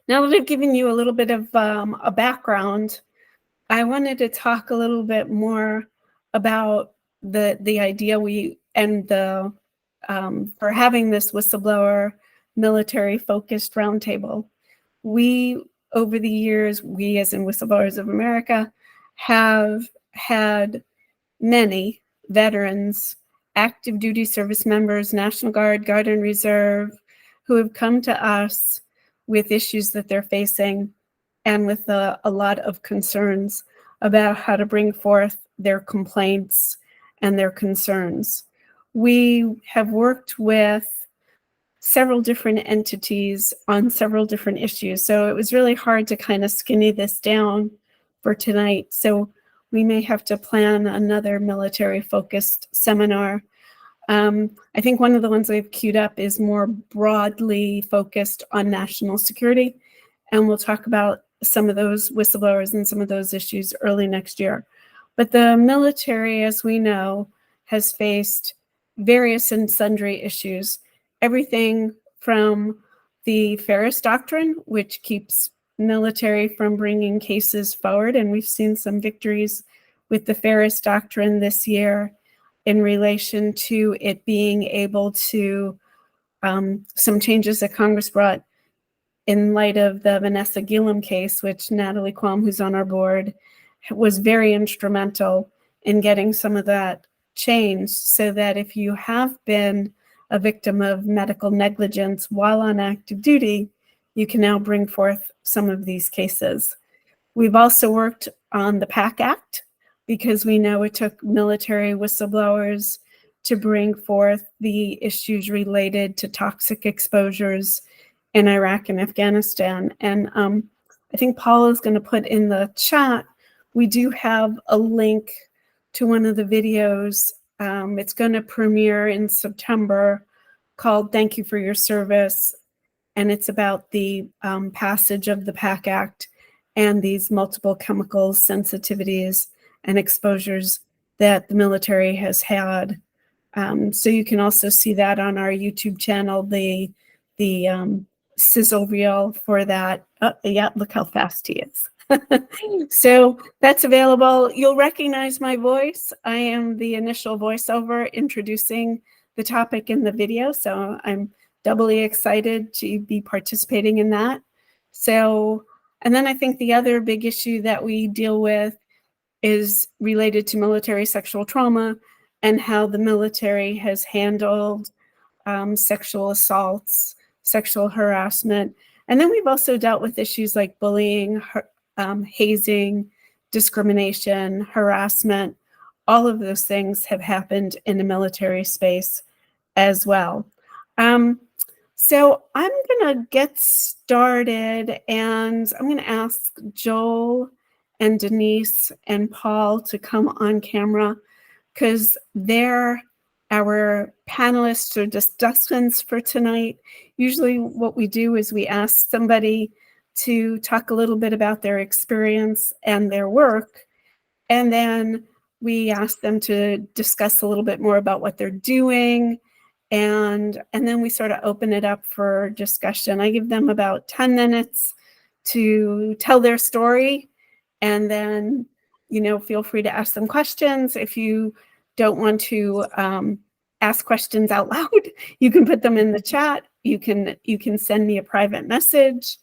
Now that I've given you a little bit of a background, I wanted to talk a little bit more about the idea for having this whistleblower military-focused roundtable. We, over the years, we as in Whistleblowers of America, have had many veterans, active duty service members, National Guard, Guard and Reserve, who have come to us with issues that they're facing and with a lot of concerns about how to bring forth their complaints and their concerns. We have worked with several different entities on several different issues, so it was really hard to kind of skinny this down for tonight. So we may have to plan another military-focused seminar. I think one of the ones we've queued up is more broadly focused on national security, and we'll talk about some of those whistleblowers and some of those issues early next year. But the military, as we know, has faced various and sundry issues, everything from the Feres Doctrine, which keeps military from bringing cases forward, and we've seen some victories with the Feres Doctrine this year in relation to it being able to, some changes that Congress brought in light of the Vanessa Gillum case, which Natalie Quam, who's on our board, was very instrumental in getting some of that changed, so that if you have been a victim of medical negligence while on active duty, you can now bring forth some of these cases. We've also worked on the PAC Act, because we know it took military whistleblowers to bring forth the issues related to toxic exposures in Iraq and Afghanistan. And I think Paul is going to put in the chat, we do have a link to one of the videos. It's going to premiere in September, called Thank You for Your Service. And it's about the passage of the PAC Act and these multiple chemical sensitivities and exposures that the military has had. So you can also see that on our YouTube channel, the sizzle reel for that. Oh, yeah, look how fast he is. So that's available. You'll recognize my voice. I am the initial voiceover introducing the topic in the video, so I'm doubly excited to be participating in that. So, and then I think the other big issue that we deal with is related to military sexual trauma and how the military has handled sexual assaults, sexual harassment. And then we've also dealt with issues like bullying, hazing, discrimination, harassment. All of those things have happened in the military space as well. So I'm gonna get started, and I'm gonna ask Joel and Denise and Paul to come on camera, because they're our panelists or discussants for tonight. Usually what we do is we ask somebody to talk a little bit about their experience and their work, and then we ask them to discuss a little bit more about what they're doing, and then we sort of open it up for discussion. I give them about 10 minutes to tell their story, and then, you know, feel free to ask them questions. If you don't want to ask questions out loud, you can put them in the chat. You can send me a private message,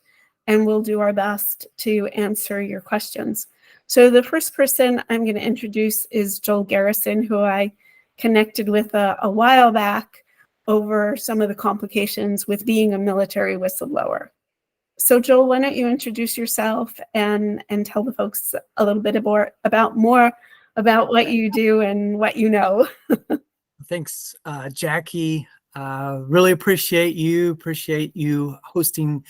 and we'll do our best to answer your questions. So the first person I'm going to introduce is Joel Garrison, who I connected with a while back over some of the complications with being a military whistleblower. So Joel, why don't you introduce yourself and tell the folks a little bit more about what you do and what you know. Thanks, Jackie. Really appreciate you hosting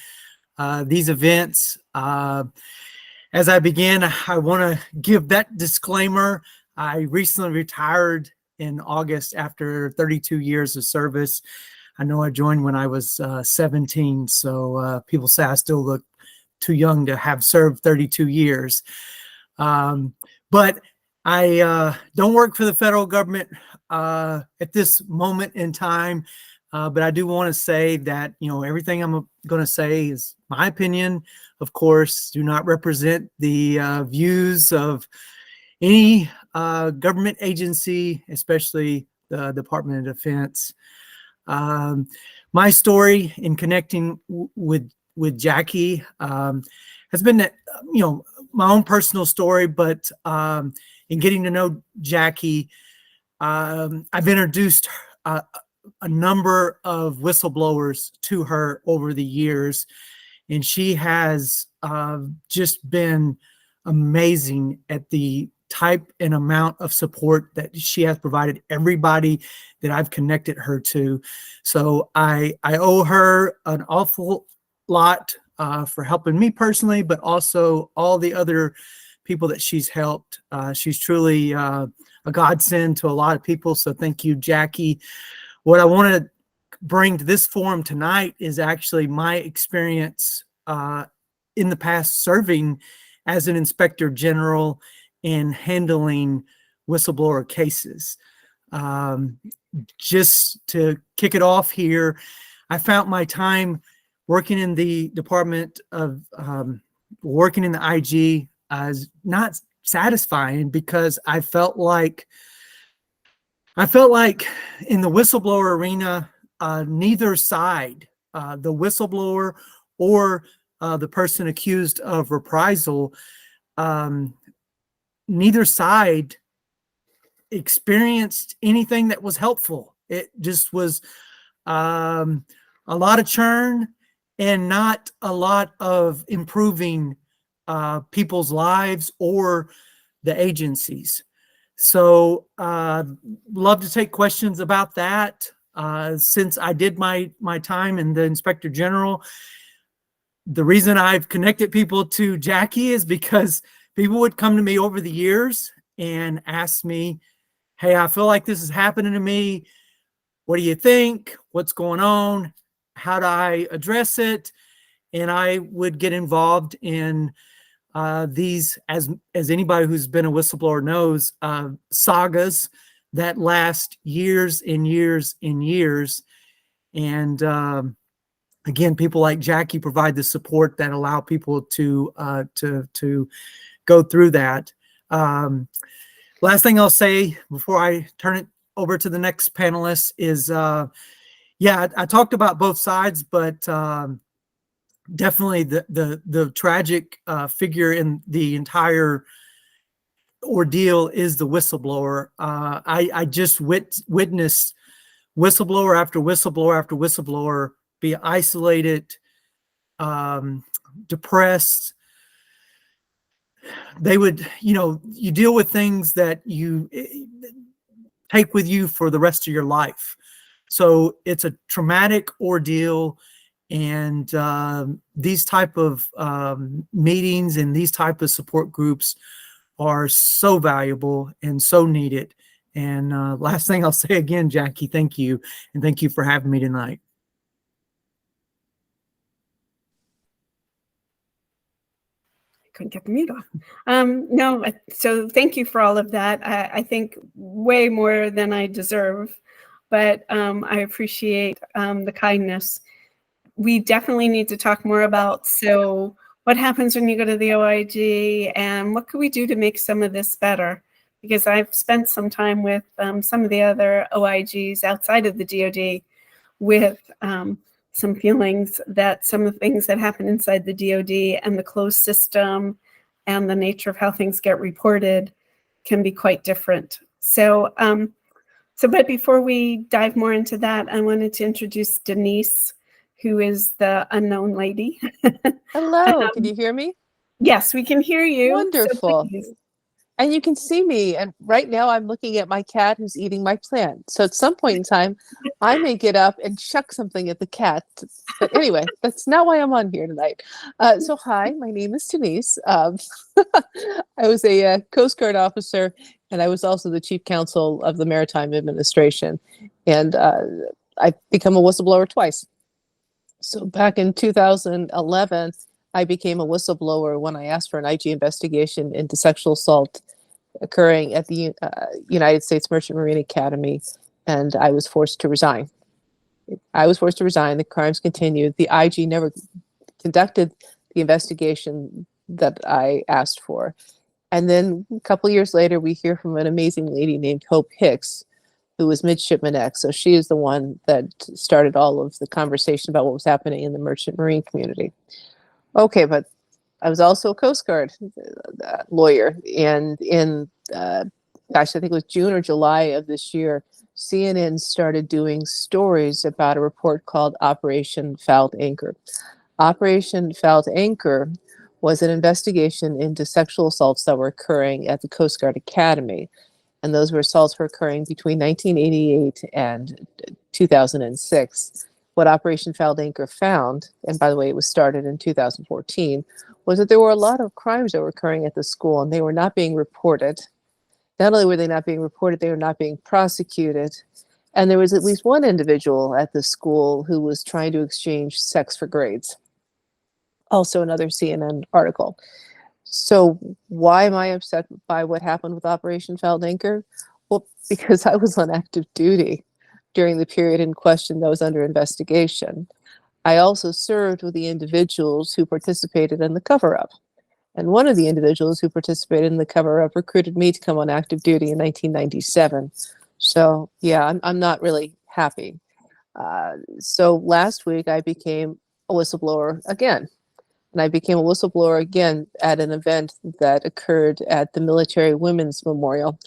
these events. As I begin, I want to give that disclaimer. I recently retired in August after 32 years of service. I know I joined when I was 17, so people say I still look too young to have served 32 years. But I don't work for the federal government at this moment in time. But I do want to say that, everything I'm going to say is my opinion. Of course, do not represent the views of any government agency, especially the Department of Defense. My story in connecting with Jackie has been that, my own personal story, but in getting to know Jackie, I've introduced a number of whistleblowers to her over the years, and she has just been amazing at the type and amount of support that she has provided everybody that I've connected her to. So I owe her an awful lot for helping me personally, but also all the other people that she's helped. She's truly a godsend to a lot of people. So thank you, Jackie. What I want to bring to this forum tonight is actually my experience in the past serving as an inspector general in handling whistleblower cases. Just to kick it off here, I found my time working in the Department of, working in the IG as not satisfying, because I felt like in the whistleblower arena, neither side, the whistleblower or the person accused of reprisal, neither side experienced anything that was helpful. It just was a lot of churn and not a lot of improving people's lives or the agencies. So love to take questions about that. Since I did my time in the Inspector General, the reason I've connected people to Jackie is because people would come to me over the years and ask me, hey, I feel like this is happening to me. What do you think? What's going on? How do I address it? And I would get involved in these, as anybody who's been a whistleblower knows, sagas that last years and years and years. And again, people like Jackie provide the support that allow people to go through that. Last thing I'll say before I turn it over to the next panelist is, yeah, I talked about both sides, but definitely the tragic figure in the entire ordeal is the whistleblower. I just witnessed whistleblower after whistleblower after whistleblower be isolated, depressed. They would, you deal with things that you take with you for the rest of your life. So it's a traumatic ordeal, and these type of meetings and these type of support groups are so valuable and so needed. And last thing I'll say again, Jackie, thank you. And thank you for having me tonight. Couldn't get the mute off. No, so thank you for all of that. I think way more than I deserve, but I appreciate the kindness. We definitely need to talk more about, so what happens when you go to the OIG and what can we do to make some of this better? Because I've spent some time with some of the other OIGs outside of the DoD with some feelings that some of the things that happen inside the DoD and the closed system and the nature of how things get reported can be quite different. So, but before we dive more into that, I wanted to introduce Denise, who is the unknown lady. Hello, can you hear me? Yes, we can hear you. Wonderful. So and you can see me. And right now I'm looking at my cat who's eating my plant. So at some point in time, I may get up and chuck something at the cat. But anyway, that's not why I'm on here tonight. So hi, my name is Denise. I was a Coast Guard officer, and I was also the chief counsel of the Maritime Administration. And I've become a whistleblower twice. So back in 2011, I became a whistleblower when I asked for an IG investigation into sexual assault occurring at the United States Merchant Marine Academy, and I was forced to resign. I was forced to resign. The crimes continued. The IG never conducted the investigation that I asked for. And then a couple years later, we hear from an amazing lady named Hope Hicks, who was Midshipman X. So she is the one that started all of the conversation about what was happening in the merchant marine community. Okay, but I was also a Coast Guard lawyer. And in, I think it was June or July of this year, CNN started doing stories about a report called Operation Fouled Anchor. Operation Fouled Anchor was an investigation into sexual assaults that were occurring at the Coast Guard Academy. And those were assaults were occurring between 1988 and 2006. What Operation Fouled Anchor found, and by the way, it was started in 2014, was that there were a lot of crimes that were occurring at the school, and they were not being reported. Not only were they not being reported, they were not being prosecuted. And there was at least one individual at the school who was trying to exchange sex for grades. Also another CNN article. So why am I upset by what happened with Operation Fouled Anchor? Well, because I was on active duty during the period in question that was under investigation. I also served with the individuals who participated in the cover-up. And one of the individuals who participated in the cover-up recruited me to come on active duty in 1997. So yeah, I'm not really happy. So last week I became a whistleblower again. And I became a whistleblower again at an event that occurred at the Military Women's Memorial,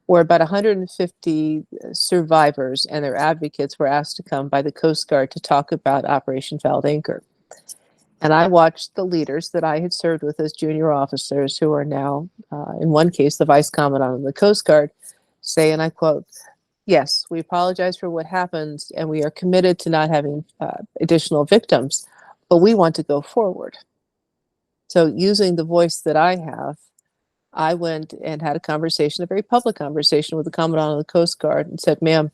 where about 150 survivors and their advocates were asked to come by the Coast Guard to talk about Operation Fouled Anchor. And I watched the leaders that I had served with as junior officers, who are now, in one case, the Vice Commandant of the Coast Guard, say, and I quote, "Yes, we apologize for what happened, and we are committed to not having additional victims, but we want to go forward." So using the voice that I have, I went and had a conversation, a very public conversation with the Commandant of the Coast Guard, and said, "Ma'am,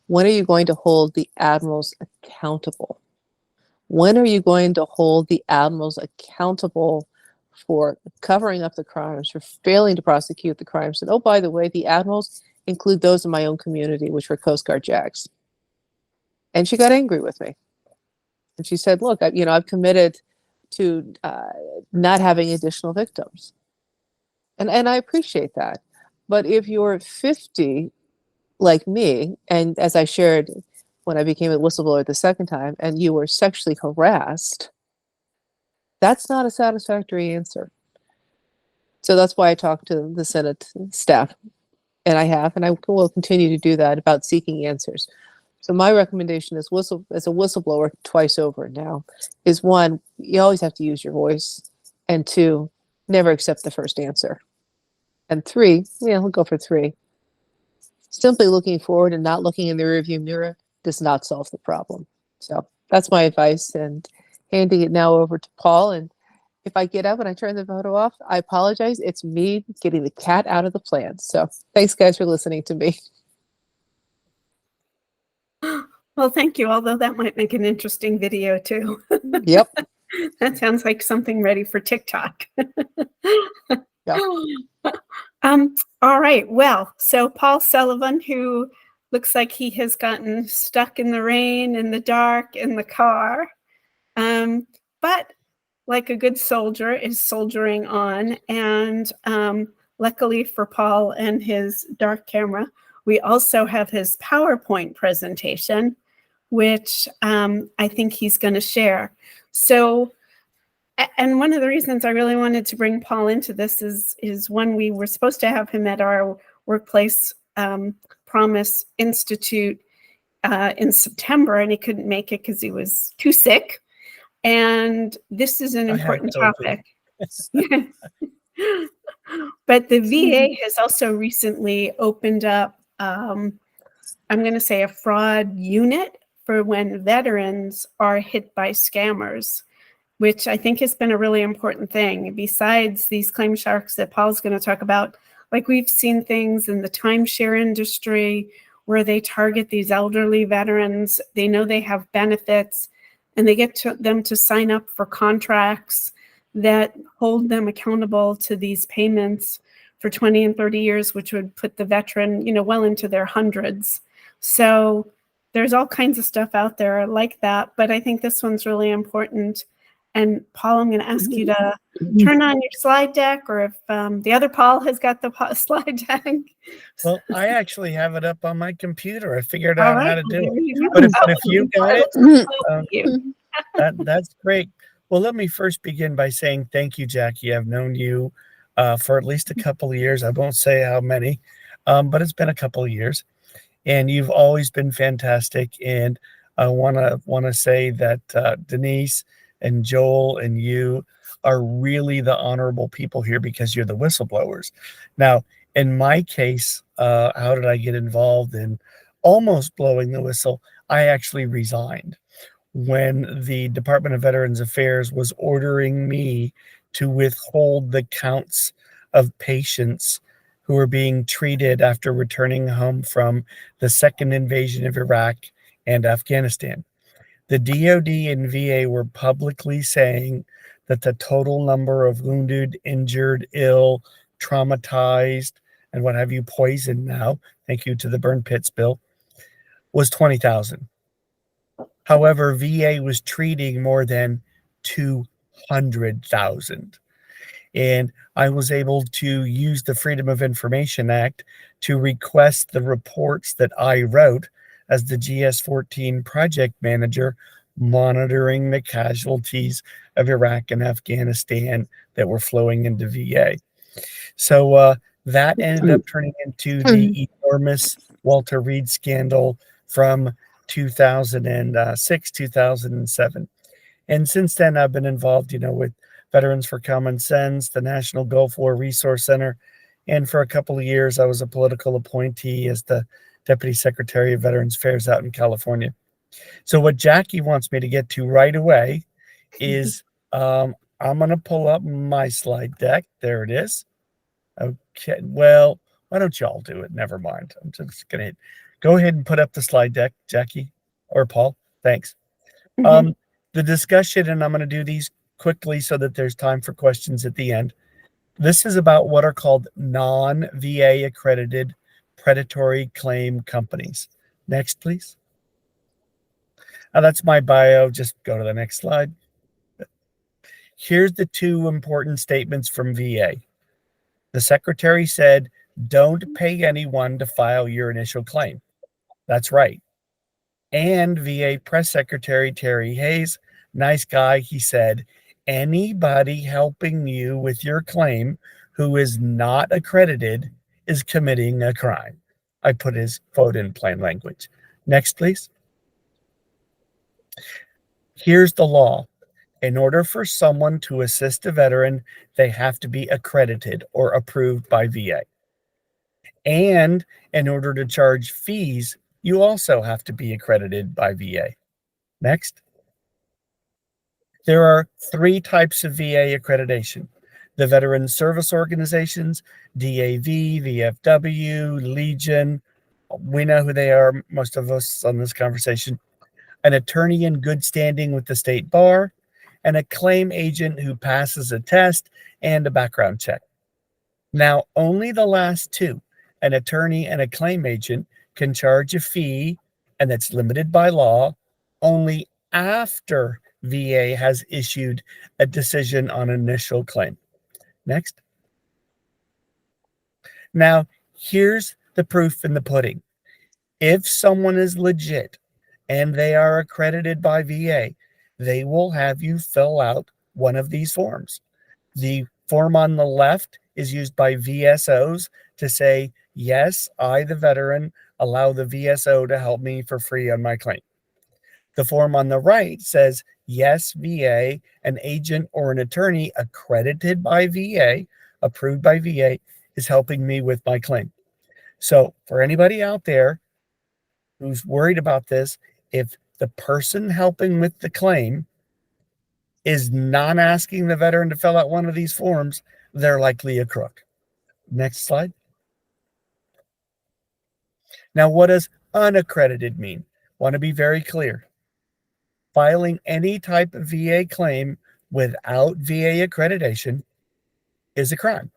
when are you going to hold the admirals accountable? When are you going to hold the admirals accountable for covering up the crimes, for failing to prosecute the crimes? And oh, by the way, the admirals include those in my own community, which were Coast Guard JAGs." And she got angry with me. And she said, "Look, I've committed to not having additional victims." And I appreciate that. But if you're 50 like me, and as I shared when I became a whistleblower the second time, and you were sexually harassed, that's not a satisfactory answer. So that's why I talked to the Senate staff, and I will continue to do that, about seeking answers. So my recommendation as a whistleblower twice over now is, one, you always have to use your voice, and two, never accept the first answer. And three, we'll go for three. Simply looking forward and not looking in the rearview mirror does not solve the problem. So that's my advice, and handing it now over to Paul. And if I get up and I turn the photo off, I apologize. It's me getting the cat out of the plant. So thanks, guys, for listening to me. Well, thank you. Although that might make an interesting video too. Yep. That sounds like something ready for TikTok. Yep. All right. Well, so Paul Sullivan, who looks like he has gotten stuck in the rain, in the dark, in the car, but like a good soldier is soldiering on. And luckily for Paul and his dark camera, we also have his PowerPoint presentation, which I think he's going to share. So, and one of the reasons I really wanted to bring Paul into this is when we were supposed to have him at our workplace Promise Institute in September, and he couldn't make it because he was too sick. And this is an important topic. But the VA has also recently opened up, I'm going to say, a fraud unit for when veterans are hit by scammers, which I think has been a really important thing. Besides these claim sharks that Paul's going to talk about, like we've seen things in the timeshare industry where they target these elderly veterans. They know they have benefits, and they get them to sign up for contracts that hold them accountable to these payments for 20 and 30 years, which would put the veteran, well into their hundreds. So there's all kinds of stuff out there like that, but I think this one's really important. And Paul, I'm going to ask you to turn on your slide deck, or if the other Paul has got the slide deck. Well, I actually have it up on my computer. I figured All out right, how to do there it. you But go. if you got it, Thank you. that's great. Well, let me first begin by saying thank you, Jackie. I've known you for at least a couple of years. I won't say how many, but it's been a couple of years, and you've always been fantastic. And I wanna say that Denise and Joel and you are really the honorable people here because you're the whistleblowers. Now, in my case, how did I get involved in almost blowing the whistle? I actually resigned when the Department of Veterans Affairs was ordering me to withhold the counts of patients who were being treated after returning home from the second invasion of Iraq and Afghanistan. The DoD and VA were publicly saying that the total number of wounded, injured, ill, traumatized, and what have you, poisoned now, thank you to the burn pits bill, was 20,000. However, VA was treating more than 200,000. And I was able to use the Freedom of Information Act to request the reports that I wrote as the GS-14 project manager, monitoring the casualties of Iraq and Afghanistan that were flowing into VA. So that ended up turning into the enormous Walter Reed scandal from 2006, 2007. And since then, I've been involved, with Veterans for Common Sense, the National Gulf War Resource Center, and for a couple of years, I was a political appointee as the Deputy Secretary of Veterans Affairs out in California. So what Jackie wants me to get to right away is I'm going to pull up my slide deck. There it is. Okay, well, why don't y'all do it? Never mind. I'm just going to go ahead and put up the slide deck, Jackie or Paul. Thanks. The discussion, and I'm going to do these quickly so that there's time for questions at the end. This is about what are called non-VA accredited predatory claim companies. Next, please. Now, that's my bio. Just go to the next slide. Here's the two important statements from VA. The secretary said, don't pay anyone to file your initial claim. That's right. And VA Press Secretary Terry Hayes, nice guy, he said, anybody helping you with your claim who is not accredited is committing a crime. I put his quote in plain language. Next, please. Here's the law. In order for someone to assist a veteran, they have to be accredited or approved by VA. And in order to charge fees, you also have to be accredited by VA. Next. There are three types of VA accreditation: the Veteran Service Organizations, DAV, VFW, Legion. We know who they are, most of us on this conversation. An attorney in good standing with the state bar, and a claim agent who passes a test and a background check. Now, only the last two, an attorney and a claim agent, can charge a fee, and that's limited by law, only after VA has issued a decision on initial claim. Next. Now, here's the proof in the pudding. If someone is legit and they are accredited by VA, they will have you fill out one of these forms. The form on the left is used by VSOs to say, yes, I, the veteran, allow the VSO to help me for free on my claim. The form on the right says, yes, VA, an agent or an attorney accredited by VA, approved by VA, is helping me with my claim. So for anybody out there who's worried about this, if the person helping with the claim is not asking the veteran to fill out one of these forms, they're likely a crook. Next slide. Now, what does unaccredited mean? Want to be very clear. Filing any type of VA claim without VA accreditation is a crime.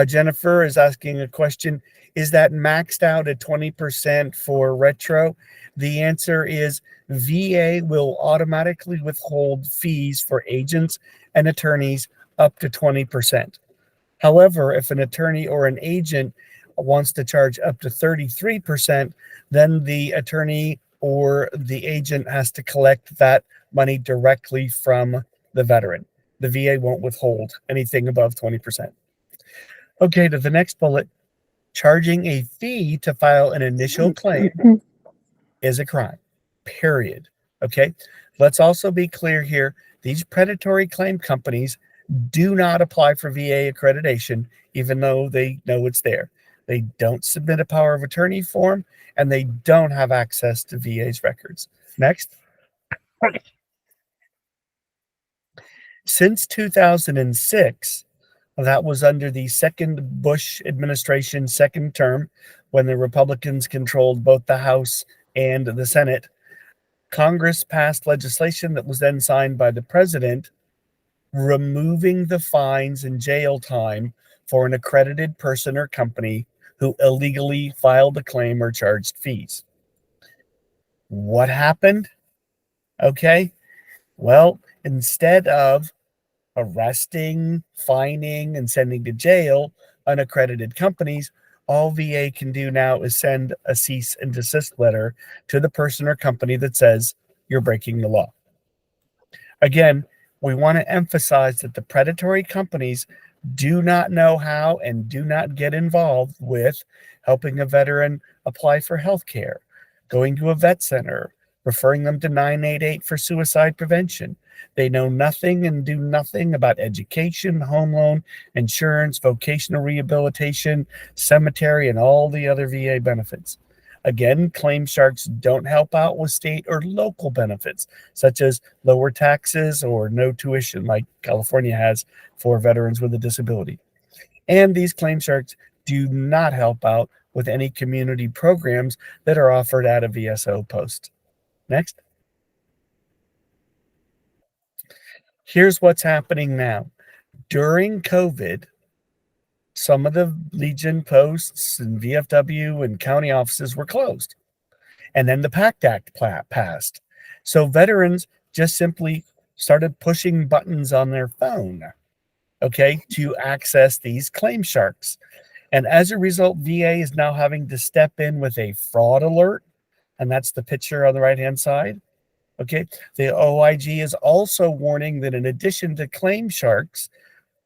Jennifer is asking a question. Is that maxed out at 20% for retro? The answer is VA will automatically withhold fees for agents and attorneys up to 20%. However, if an attorney or an agent wants to charge up to 33%, then the attorney or the agent has to collect that money directly from the veteran. The VA won't withhold anything above 20%. Okay, to the next bullet. Charging a fee to file an initial claim is a crime, period. Okay, let's also be clear here. These predatory claim companies do not apply for VA accreditation, even though they know it's there. They don't submit a power of attorney form, and they don't have access to VA's records. Next. Since 2006, that was under the second Bush administration, second term, when the Republicans controlled both the House and the Senate, Congress passed legislation that was then signed by the president, removing the fines and jail time for an accredited person or company who illegally filed a claim or charged fees. What happened? Okay, well, instead of arresting, fining, and sending to jail unaccredited companies, all VA can do now is send a cease and desist letter to the person or company that says you're breaking the law. Again, we want to emphasize that the predatory companies do not know how and do not get involved with helping a veteran apply for health care, going to a vet center, referring them to 988 for suicide prevention. They know nothing and do nothing about education, home loan, insurance, vocational rehabilitation, cemetery, and all the other VA benefits. Again, claim sharks don't help out with state or local benefits, such as lower taxes or no tuition, like California has for veterans with a disability. And these claim sharks do not help out with any community programs that are offered at a VSO post. Next. Here's what's happening now. During COVID, some of the Legion posts and VFW and county offices were closed. And then the PACT Act passed. So veterans just simply started pushing buttons on their phone, okay, to access these claim sharks. And as a result, VA is now having to step in with a fraud alert. And that's the picture on the right-hand side. Okay, the OIG is also warning that in addition to claim sharks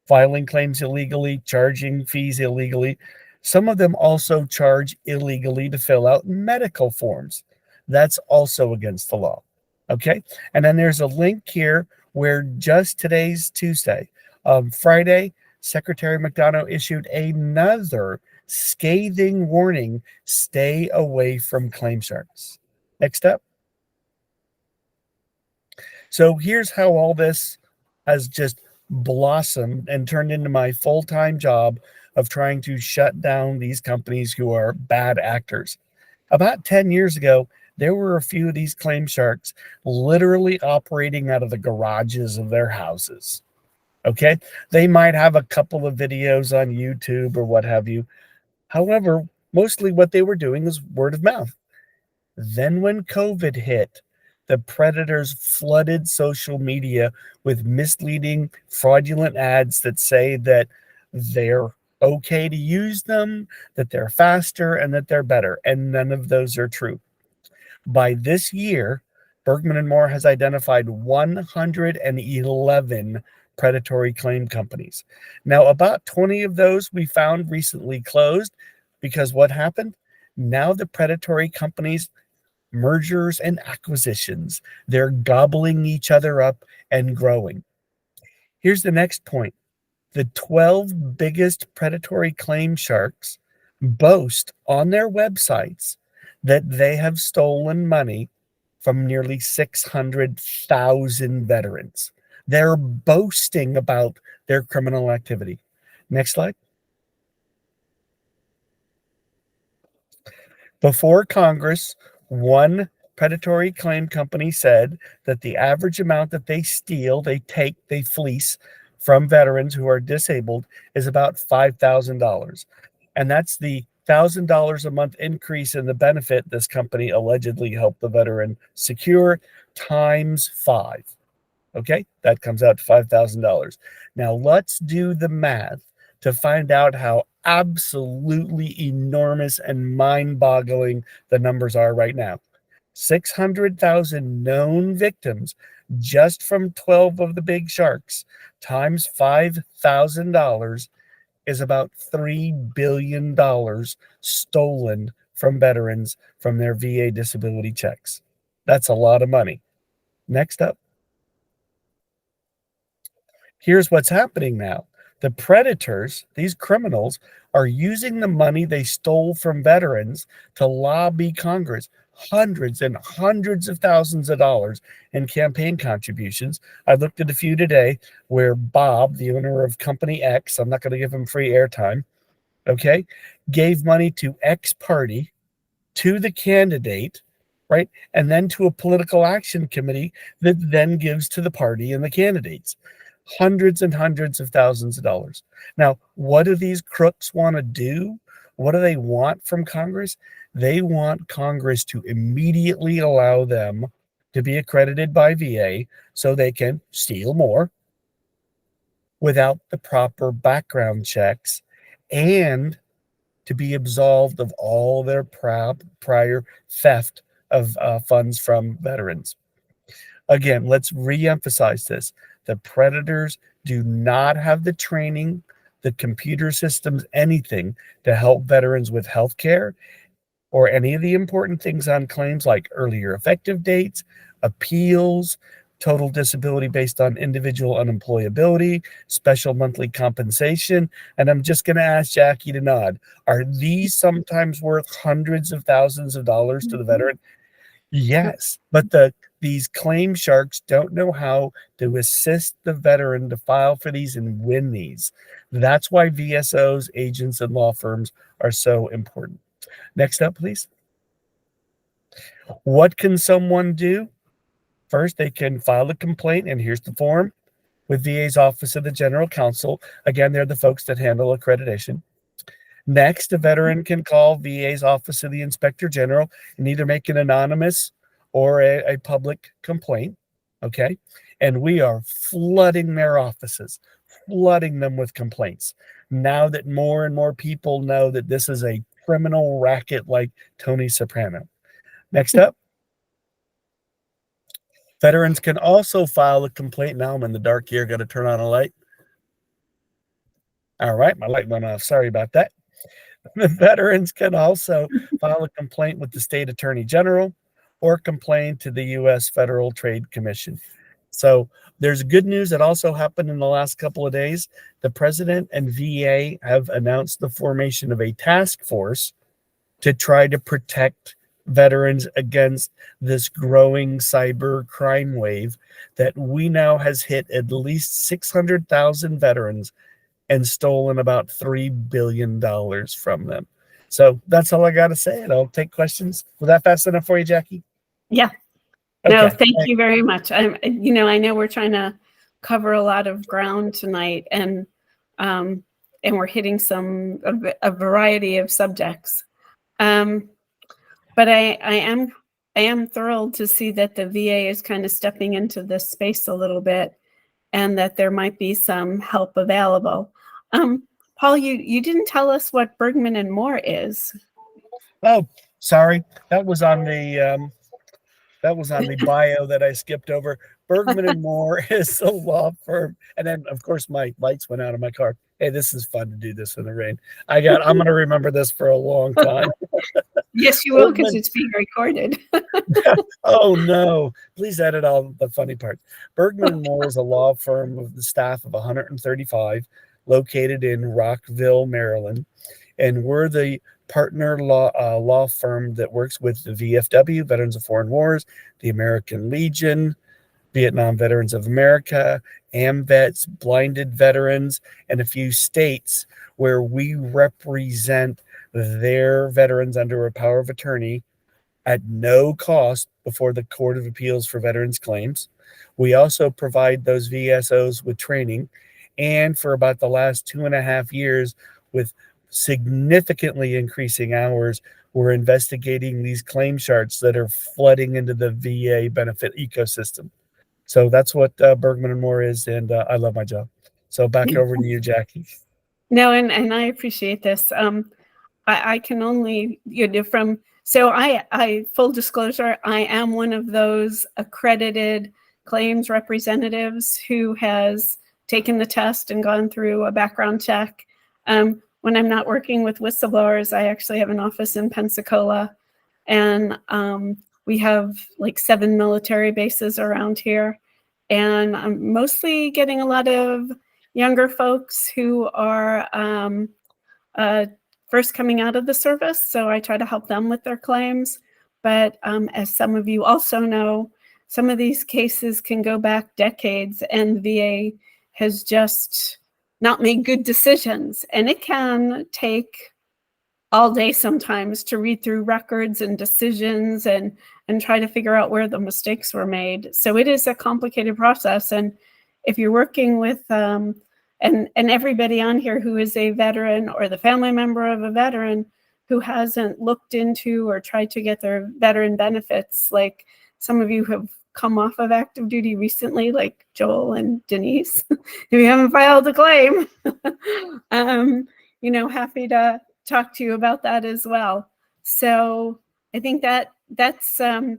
filing claims illegally, charging fees illegally, some of them also charge illegally to fill out medical forms. That's also against the law. Okay, and then there's a link here where just today's Tuesday, Friday, Secretary McDonough issued another scathing warning: stay away from claim sharks. Next up. So here's how all this has just blossomed and turned into my full-time job of trying to shut down these companies who are bad actors. About 10 years ago, there were a few of these claim sharks literally operating out of the garages of their houses. Okay, they might have a couple of videos on YouTube or what have you. However, mostly what they were doing is word of mouth. Then when COVID hit, the predators flooded social media with misleading, fraudulent ads that say that they're okay to use them, that they're faster, and that they're better. And none of those are true. By this year, Bergmann Moore has identified 111 predatory claim companies. Now, about 20 of those we found recently closed because what happened? Now the predatory companies, mergers and acquisitions, they're gobbling each other up and growing. Here's the next point. The 12 biggest predatory claim sharks boast on their websites that they have stolen money from nearly 600,000 veterans. They're boasting about their criminal activity. Next slide. Before Congress, one predatory claim company said that the average amount that they steal, they take, they fleece from veterans who are disabled is about $5,000. And that's the $1,000 a month increase in the benefit this company allegedly helped the veteran secure times 5. Okay, that comes out to $5,000. Now let's do the math to find out how absolutely enormous and mind-boggling the numbers are right now. 600,000 known victims just from 12 of the big sharks times $5,000 is about $3 billion stolen from veterans from their VA disability checks. That's a lot of money. Next up. Here's what's happening now. The predators, these criminals, are using the money they stole from veterans to lobby Congress. Hundreds and hundreds of thousands of dollars in campaign contributions. I looked at a few today where Bob, the owner of Company X, I'm not going to give him free airtime, okay, gave money to X party, to the candidate, right, and then to a political action committee that then gives to the party and the candidates. Hundreds and hundreds of thousands of dollars. Now, what do these crooks want to do? What do they want from Congress? They want Congress to immediately allow them to be accredited by VA so they can steal more without the proper background checks and to be absolved of all their prior theft of funds from veterans. Again, let's re-emphasize this. The predators do not have the training, the computer systems, anything to help veterans with health care or any of the important things on claims like earlier effective dates, appeals, total disability based on individual unemployability, special monthly compensation. And I'm just going to ask Jackie to nod. Are these sometimes worth hundreds of thousands of dollars to the veteran? Yes, but these claim sharks don't know how to assist the veteran to file for these and win these. That's why VSOs, agents, and law firms are so important. Next up, please. What can someone do? First, they can file a complaint, and here's the form, with VA's Office of the General Counsel. Again, they're the folks that handle accreditation. Next, a veteran can call VA's Office of the Inspector General and either make an anonymous or a public complaint, okay? And we are flooding their offices, flooding them with complaints. Now that more and more people know that this is a criminal racket like Tony Soprano. Next up. Veterans can also file a complaint. Now I'm in the dark here. Got to turn on a light. All right, my light went off. Sorry about that. The veterans can also file a complaint with the state attorney general or complain to the U.S. Federal Trade Commission. So there's good news that also happened in the last couple of days. The president and VA have announced the formation of a task force to try to protect veterans against this growing cyber crime wave that we now has hit at least 600,000 veterans and stolen about $3 billion from them. So that's all I got to say. And I'll take questions. Was that fast enough for you, Jackie? Yeah. Okay. No, thank you very much. I know we're trying to cover a lot of ground tonight, and we're hitting a variety of subjects. But I am thrilled to see that the VA is kind of stepping into this space a little bit, and that there might be some help available. Paul, you didn't tell us what Bergmann Moore is. Oh, sorry. That was on the bio that I skipped over. Bergmann Moore is a law firm. And then, of course, my lights went out of my car. Hey, this is fun to do this in the rain. I'm going to remember this for a long time. Yes, you will, because it's being recorded. Oh, no. Please edit all the funny parts. Bergmann Moore is a law firm with the staff of 135 located in Rockville, Maryland. And we're the partner law firm that works with the VFW, Veterans of Foreign Wars, the American Legion, Vietnam Veterans of America, AMVETS, blinded veterans, and a few states where we represent their veterans under a power of attorney at no cost before the Court of Appeals for Veterans Claims. We also provide those VSOs with training, and for about the last 2.5 years, with significantly increasing hours, we're investigating these claim shards that are flooding into the VA benefit ecosystem. So that's what Bergmann Moore is, and I love my job. So back over to you, Jackie. No, and I appreciate this. I can only, so I full disclosure, I am one of those accredited claims representatives who has taken the test and gone through a background check. When I'm not working with whistleblowers, I actually have an office in Pensacola, and we have like 7 military bases around here. And I'm mostly getting a lot of younger folks who are first coming out of the service, so I try to help them with their claims. But as some of you also know, some of these cases can go back decades, and the VA has just not made good decisions. And it can take all day sometimes to read through records and decisions and try to figure out where the mistakes were made. So it is a complicated process. And if you're working with and everybody on here who is a veteran or the family member of a veteran who hasn't looked into or tried to get their veteran benefits, like some of you have come off of active duty recently, like Joel and Denise, if you haven't filed a claim, happy to talk to you about that as well. So I think that's I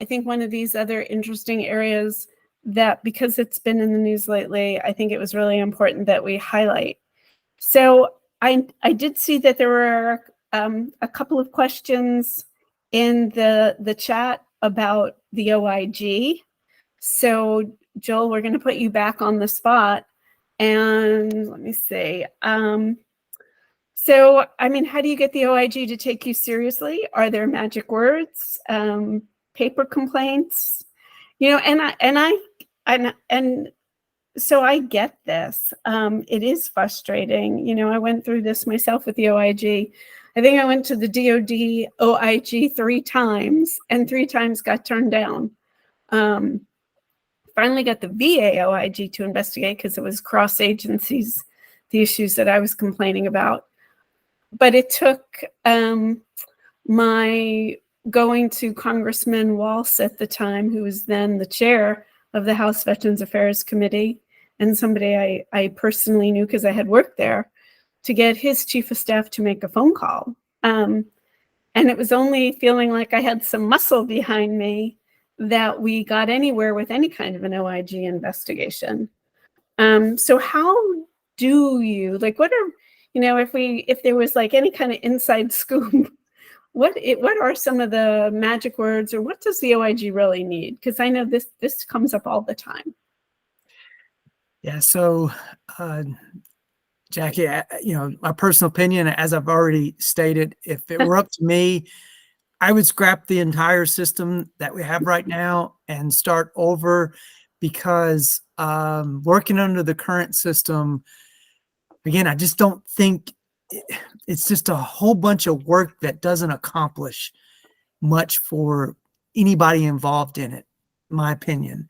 think one of these other interesting areas that, because it's been in the news lately, I think it was really important that we highlight. So I did see that there were a couple of questions in the chat about the OIG. So Joel, we're going to put you back on the spot, and let me see. So, I mean, how do you get the OIG to take you seriously? Are there magic words, paper complaints? And so I get this. It is frustrating. I went through this myself with the OIG. I think I went to the DoD OIG 3 times, and 3 times got turned down. Finally got the VA OIG to investigate because it was cross agencies, the issues that I was complaining about. But it took my going to Congressman Walsh at the time, who was then the chair of the House Veterans Affairs Committee, and somebody I personally knew because I had worked there, to get his chief of staff to make a phone call. And it was only feeling like I had some muscle behind me that we got anywhere with any kind of an OIG investigation. So how do you, like, what are, if there was like any kind of inside scoop, what are some of the magic words, or what does the OIG really need? Because I know this comes up all the time. Yeah. So, Jackie, my personal opinion, as I've already stated, if it were up to me, I would scrap the entire system that we have right now and start over, because working under the current system, again, I just don't think it's just a whole bunch of work that doesn't accomplish much for anybody involved in it, in my opinion.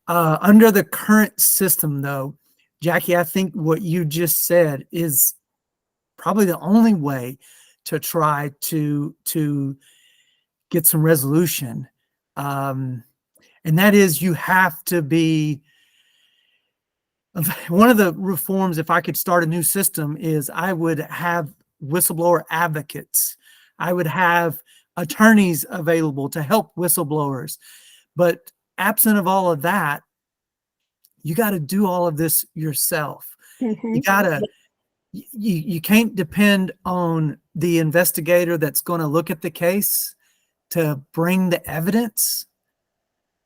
Under the current system, though, Jackie, I think what you just said is probably the only way to try to get some resolution. And that is, you have to be, one of the reforms, if I could start a new system, is I would have whistleblower advocates. I would have attorneys available to help whistleblowers. But absent of all of that, you got to do all of this yourself. Mm-hmm. You can't depend on the investigator that's going to look at the case to bring the evidence.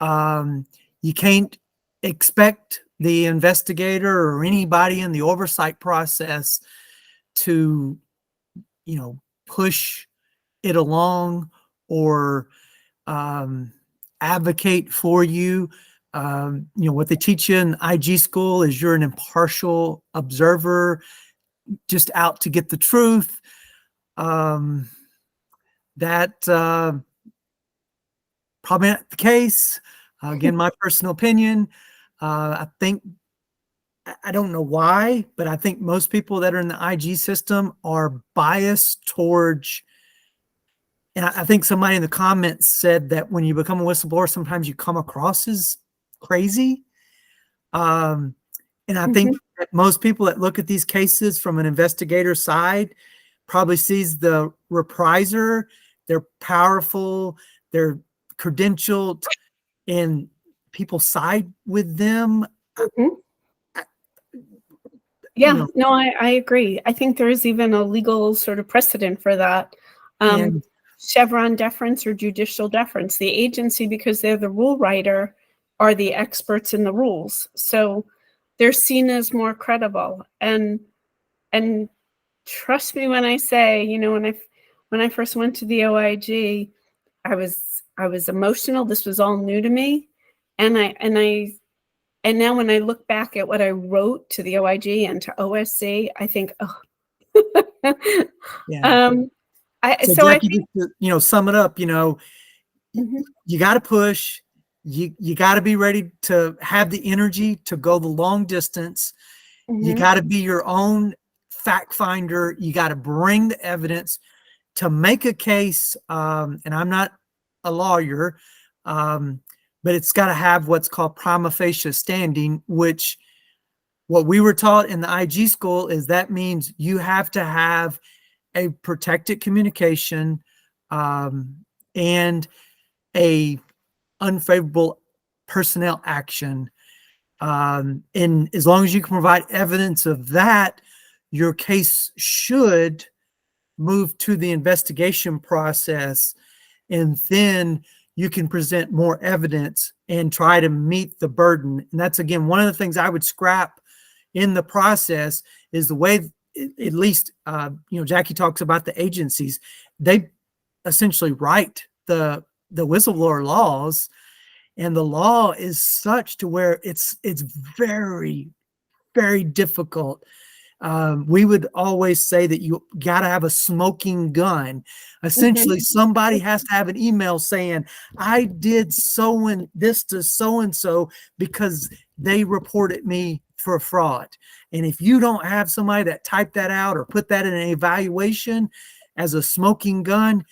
You can't expect the investigator or anybody in the oversight process to, push it along or advocate for you. What they teach you in IG school is you're an impartial observer, just out to get the truth. That probably not the case. Again, my personal opinion. I think I don't know why, but I think most people that are in the IG system are biased towards, and I think somebody in the comments said that when you become a whistleblower, sometimes you come across as crazy. And I think that most people that look at these cases from an investigator side probably sees the repriser, they're powerful, they're credentialed, and people side with them. Yeah, no, I agree. I think there is even a legal sort of precedent for that. And Chevron deference or judicial deference. The agency, because they're the rule writer, are the experts in the rules. So they're seen as more credible. And trust me when I say, you know, when I first went to the OIG, I was emotional. This was all new to me. And now when I look back at what I wrote to the OIG and to OSC, I think, oh. yeah. So I Jackie, think, just to, sum it up, you got to push, you got to be ready to have the energy to go the long distance. You got to be your own fact finder. You got to bring the evidence to make a case. And I'm not a lawyer, but it's got to have what's called prima facie standing, which what we were taught in the IG school is that means you have to have a protected communication and a unfavorable personnel action. And as long as you can provide evidence of that, your case should move to the investigation process, and then you can present more evidence and try to meet the burden. And that's, again, one of the things I would scrap in the process is the way, at least, Jackie talks about the agencies. They essentially write the whistleblower laws, and the law is such to where it's very, very difficult. We would always say that you got to have a smoking gun. Essentially, somebody has to have an email saying, I did this to so-and-so because they reported me for fraud. And if you don't have somebody that typed that out or put that in an evaluation as a smoking gun,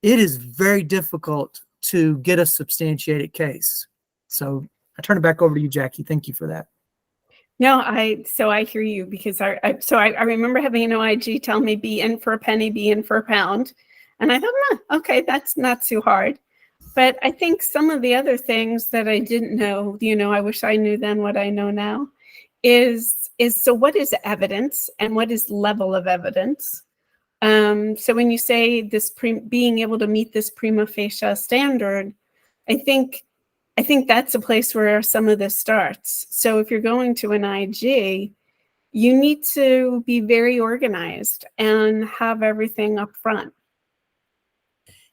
it is very difficult to get a substantiated case. So I turn it back over to you, Jackie. Thank you for that. No, I hear you, because I remember having an OIG tell me, be in for a penny, be in for a pound. And I thought, okay, that's not too hard. But I think some of the other things that I didn't know, I wish I knew then what I know now, is so what is evidence and what is level of evidence? So when you say this being able to meet this prima facie standard, I think that's a place where some of this starts. So if you're going to an IG, you need to be very organized and have everything up front.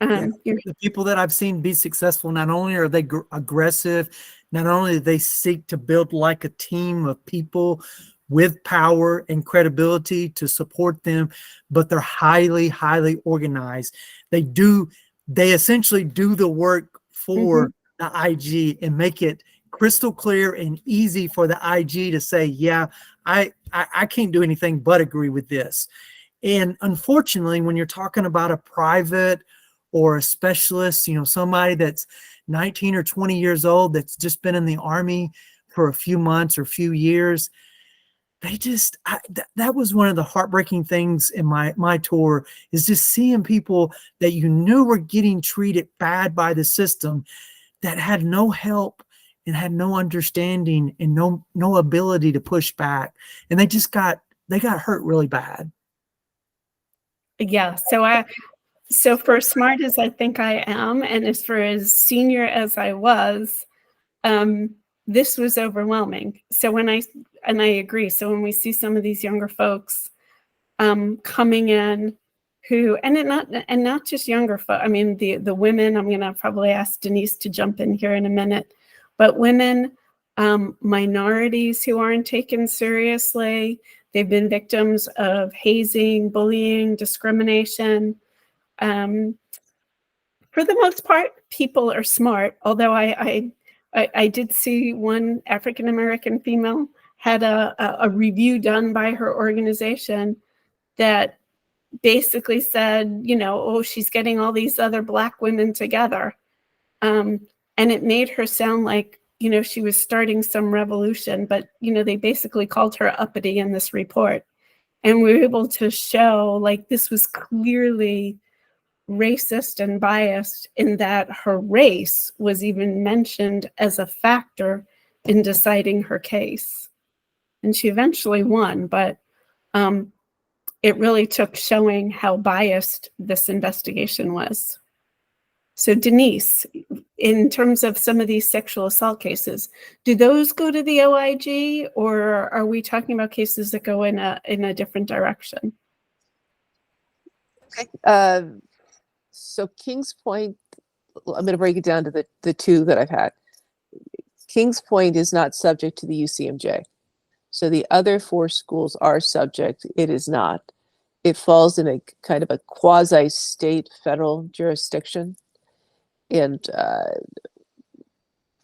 The people that I've seen be successful, not only are they aggressive, not only do they seek to build like a team of people with power and credibility to support them, but they're highly, highly organized. They essentially do the work for the IG and make it crystal clear and easy for the IG to say, yeah, I can't do anything but agree with this. And unfortunately, when you're talking about a private or a specialist, somebody that's 19 or 20 years old, that's just been in the Army for a few months or a few years, that was one of the heartbreaking things in my tour, is just seeing people that you knew were getting treated bad by the system, that had no help and had no understanding and no ability to push back. And they got hurt really bad. Yeah. So for as smart as I think I am, and for as senior as I was, this was overwhelming. So I agree. So when we see some of these younger folks coming in, not just younger folks. I mean, the women. I'm gonna probably ask Denise to jump in here in a minute, but women, minorities who aren't taken seriously. They've been victims of hazing, bullying, discrimination. For the most part, people are smart. Although I did see one African-American female had a review done by her organization that basically said, you know, oh, she's getting all these other Black women together. And it made her sound like, you know, she was starting some revolution, but, you know, they basically called her uppity in this report. And we were able to show like this was clearly racist and biased in that her race was even mentioned as a factor in deciding her case. And she eventually won, but it really took showing how biased this investigation was. So Denise, in terms of some of these sexual assault cases, do those go to the OIG, or are we talking about cases that go in a different direction? Okay. So Kings Point, I'm going to break it down to the two that I've had. Kings Point is not subject to the UCMJ. So the other 4 schools are subject. It is not. It falls in a kind of a quasi-state federal jurisdiction. And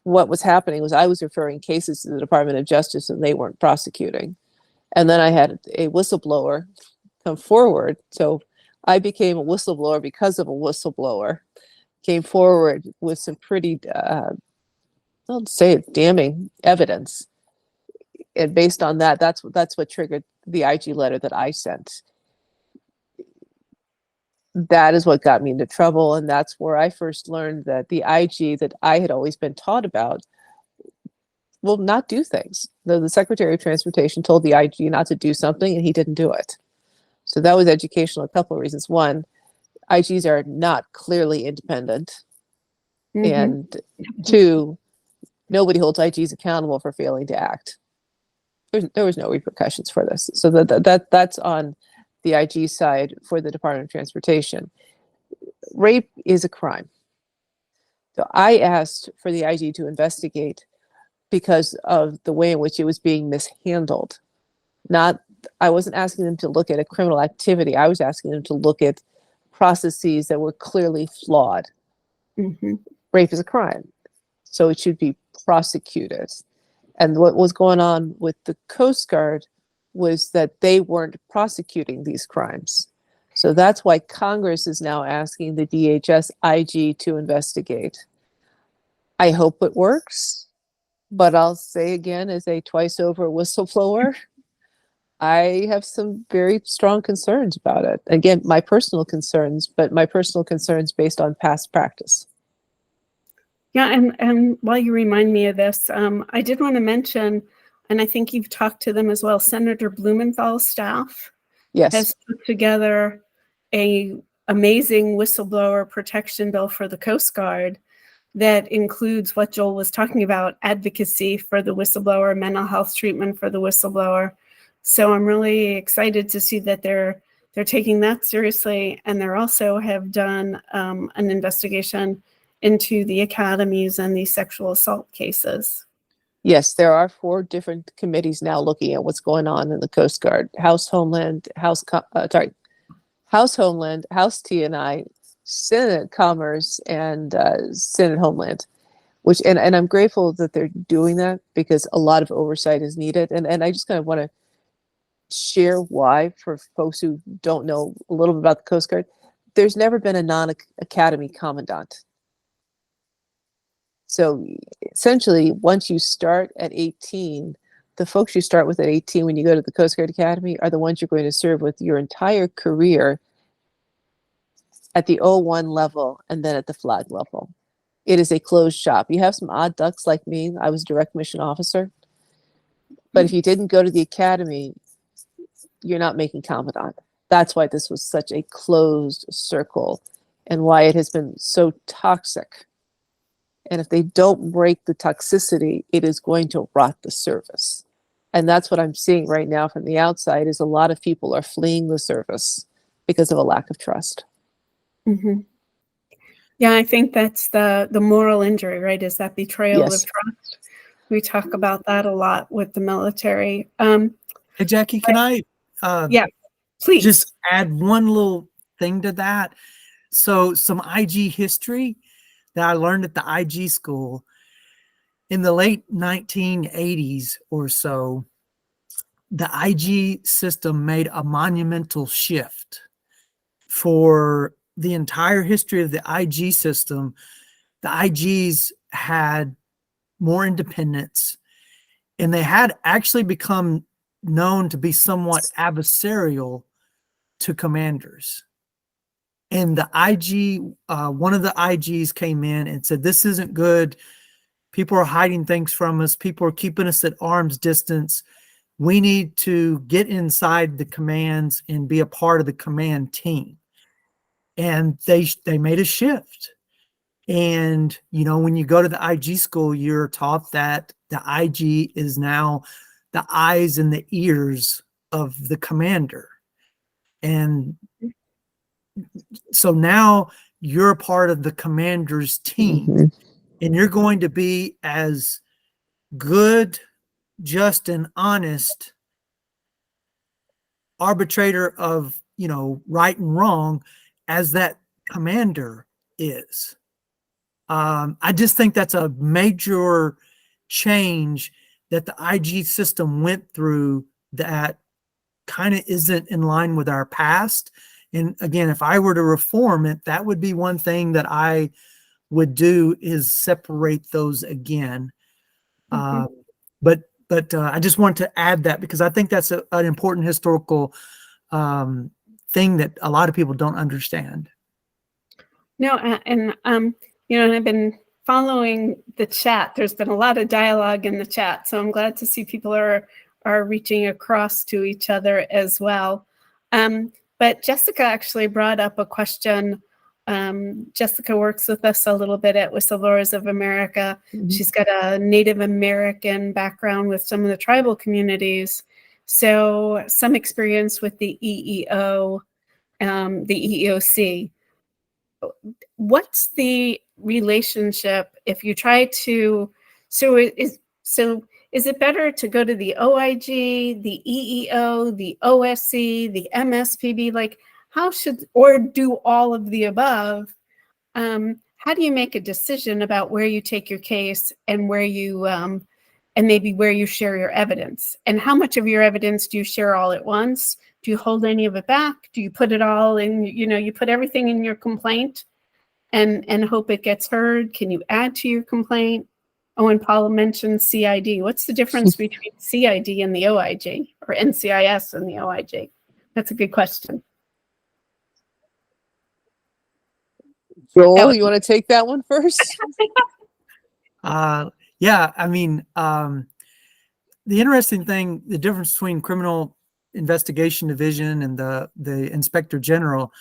what was happening was I was referring cases to the Department of Justice and they weren't prosecuting. And then I had a whistleblower come forward. So I became a whistleblower because of a whistleblower came forward with some pretty, I'll say it, damning evidence. And based on that, that's what triggered the IG letter that I sent. That is what got me into trouble. And that's where I first learned that the IG that I had always been taught about will not do things. The Secretary of Transportation told the IG not to do something and he didn't do it. So that was educational, a couple of reasons. One, IGs are not clearly independent. Mm-hmm. And 2, nobody holds IGs accountable for failing to act. There was no repercussions for this. So that's on the IG side for the Department of Transportation. Rape is a crime. So I asked for the IG to investigate because of the way in which it was being mishandled. I wasn't asking them to look at a criminal activity. I was asking them to look at processes that were clearly flawed. Mm-hmm. Rape is a crime, so it should be prosecuted. And what was going on with the Coast Guard was that they weren't prosecuting these crimes. So that's why Congress is now asking the DHS IG to investigate. I hope it works, but I'll say again, as a twice over whistleblower, I have some very strong concerns about it. Again, my personal concerns, but my personal concerns based on past practice. Yeah, and while you remind me of this, I did want to mention, and I think you've talked to them as well, Senator Blumenthal's staff has put together a amazing whistleblower protection bill for the Coast Guard that includes what Joel was talking about, advocacy for the whistleblower, mental health treatment for the whistleblower. So I'm really excited to see that they're taking that seriously, and they also have done an investigation into the academies and these sexual assault cases. Yes, there are 4 different committees now looking at what's going on in the Coast Guard: House Homeland, House Homeland, House T&I, Senate Commerce, and Senate Homeland. Which and I'm grateful that they're doing that because a lot of oversight is needed. And I just kind of want to share why for folks who don't know a little bit about the Coast Guard. There's never been a non-academy commandant. So essentially, once you start at 18, the folks you start with at 18 when you go to the Coast Guard Academy are the ones you're going to serve with your entire career at the 01 level and then at the flag level. It is a closed shop. You have some odd ducks like me. I was a direct mission officer. But if you didn't go to the academy, you're not making commandant. That's why this was such a closed circle and why it has been so toxic. And if they don't break the toxicity, it is going to rot the service. And that's what I'm seeing right now from the outside is a lot of people are fleeing the service because of a lack of trust. Mm-hmm. Yeah, I think that's the moral injury, right? Is that betrayal of trust. We talk about that a lot with the military. Hey, Jackie, can I yeah, please just add one little thing to that? So some IG history that I learned at the IG school in the late 1980s or so, the IG system made a monumental shift for the entire history of the IG system. The IGs had more independence, and they had actually become known to be somewhat adversarial to commanders. And the IG, one of the IGs came in and said, "This isn't good. People are hiding things from us. People are keeping us at arm's distance. We need to get inside the commands and be a part of the command team." And they made a shift. And, you know, when you go to the IG school, you're taught that the IG is now the eyes and the ears of the commander. And so now you're a part of the commander's team, and you're going to be as good, just, and honest arbitrator of, you know, right and wrong as that commander is. I just think that's a major change that the IG system went through that kind of isn't in line with our past. And again, if I were to reform it, that would be one thing that I would do, is separate those again. But I just want to add that because I think that's an important historical thing that a lot of people don't understand. No, and you know, and I've been following the chat. There's been a lot of dialogue in the chat, so I'm glad to see people are reaching across to each other as well. But Jessica actually brought up a question. Jessica works with us a little bit at Whistleblowers of America. She's got a Native American background with some of the tribal communities, so some experience with the EEO, the EEOC. What's the relationship if you try to, so is it better to go to the OIG, the EEO, the OSC, the MSPB? Like, how should, or do all of the above? How do you make a decision about where you take your case and where you, and maybe where you share your evidence? And how much of your evidence do you share all at once? Do you hold any of it back? Do you put it all in, you know, you put everything in your complaint and hope it gets heard? Can you add to your complaint? Oh, and Paula mentioned CID. What's the difference between CID and the OIG, or NCIS and the OIG? That's a good question. Joel, you want to take that one first? Yeah, I mean, the interesting thing, the difference between Criminal Investigation Division and the Inspector General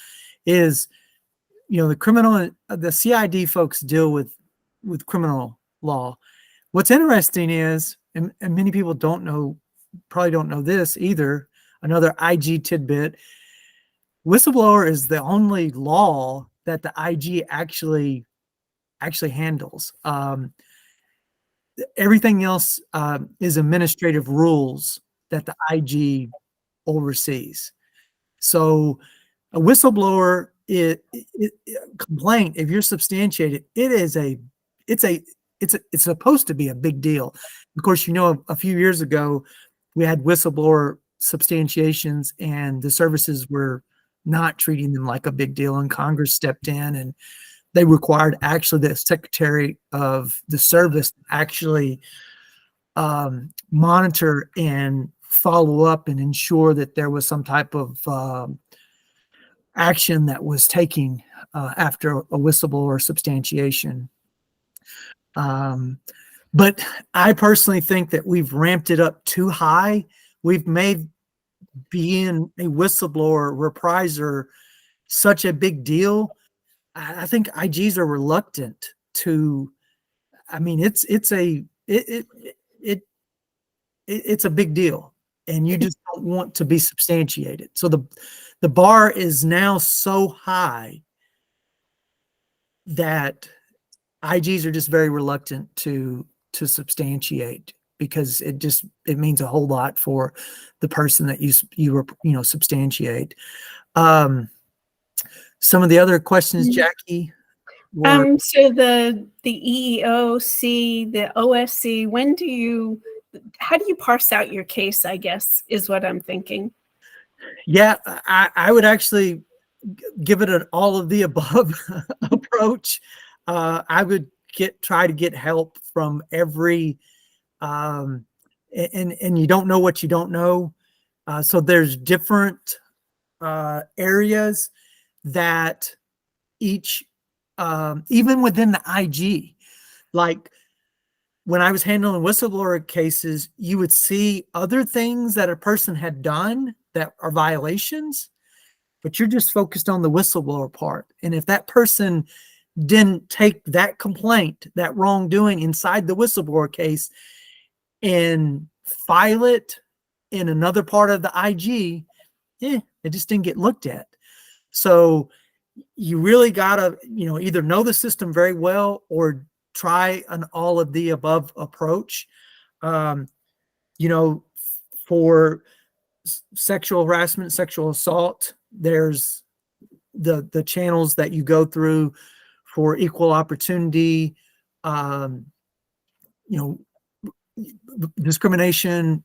is, you know, the CID folks deal with criminal law. What's interesting is, and many people probably don't know this either, another IG tidbit, whistleblower is the only law that the IG actually handles. Everything else is administrative rules that the IG oversees. So a whistleblower complaint, if you're substantiated, it's supposed to be a big deal. Of course, you know, a few years ago, we had whistleblower substantiations and the services were not treating them like a big deal, and Congress stepped in and they required actually the Secretary of the Service to actually monitor and follow up and ensure that there was some type of action that was taking after a whistleblower substantiation. But I personally think that we've ramped it up too high. We've made being a whistleblower repriser such a big deal. I think IGs are reluctant to. I mean, it's a big deal, and you just don't want to be substantiated. So the bar is now so high that IGs are just very reluctant to substantiate, because it means a whole lot for the person that you substantiate. Some of the other questions, Jackie. So the EEOC, the OSC, when do you how do you parse out your case, I guess, is what I'm thinking. Yeah, I would actually give it an all of the above approach. I would try to get help from every, and you don't know what you don't know. So there's different areas that each, even within the IG, like when I was handling whistleblower cases, you would see other things that a person had done that are violations, but you're just focused on the whistleblower part. And if that person didn't take that complaint, that wrongdoing inside the whistleblower case and file it in another part of the IG, it just didn't get looked at. So you really gotta, either know the system very well or try an all of the above approach. For sexual harassment, sexual assault, there's the channels that you go through. For equal opportunity, discrimination,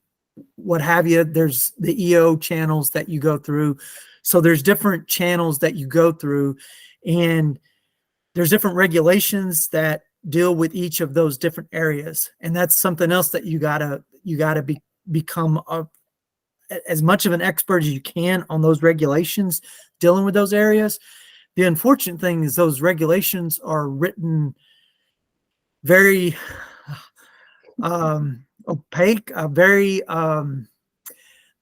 what have you, there's the EO channels that you go through. So there's different channels that you go through, and there's different regulations that deal with each of those different areas. And that's something else that you gotta become as much of an expert as you can on those regulations dealing with those areas. The unfortunate thing is those regulations are written very opaque,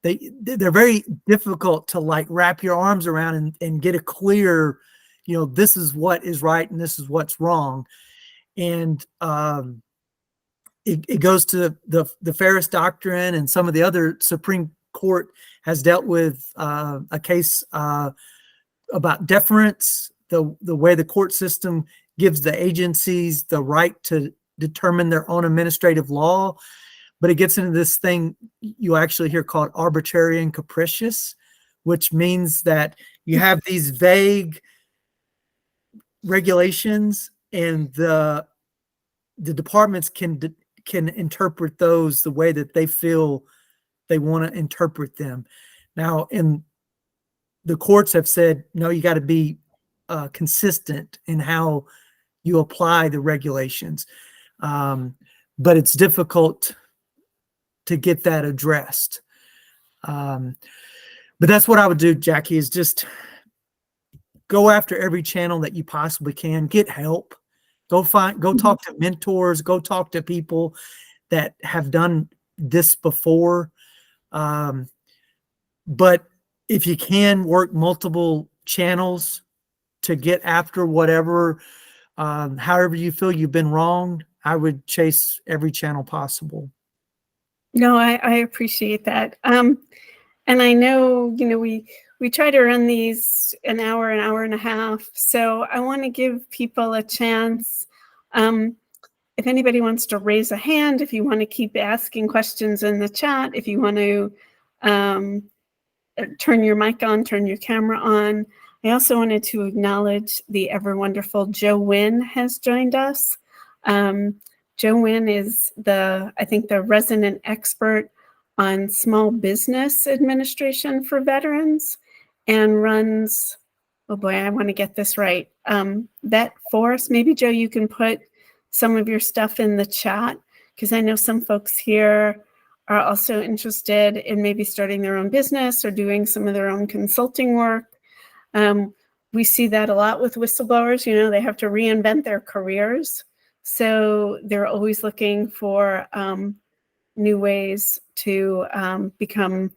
they're very difficult to like wrap your arms around and get a clear, this is what is right and this is what's wrong. And it goes to the Feres Doctrine, and some of the other Supreme Court has dealt with a case about deference, the way the court system gives the agencies the right to determine their own administrative law. But it gets into this thing you actually hear called arbitrary and capricious, which means that you have these vague regulations, and the departments can interpret those the way that they feel they want to interpret them. Now, the courts have said, no, you got to be consistent in how you apply the regulations. But it's difficult to get that addressed. But that's what I would do, Jackie, is just go after every channel that you possibly can. Get help. Go talk to mentors. Go talk to people that have done this before. But if you can work multiple channels to get after whatever, however you feel you've been wronged, I would chase every channel possible. No, I appreciate that. And I know, we try to run these an hour and a half. So I want to give people a chance. If anybody wants to raise a hand, if you want to keep asking questions in the chat, if you want to turn your mic on, turn your camera on. I also wanted to acknowledge the ever wonderful Joe Wynn has joined us. Joe Wynn is I think the resident expert on small business administration for veterans, and runs, oh boy, I want to get this right, Vet Force. Maybe, Joe, you can put some of your stuff in the chat, because I know some folks here are also interested in maybe starting their own business or doing some of their own consulting work. We see that a lot with whistleblowers. They have to reinvent their careers. So they're always looking for new ways to become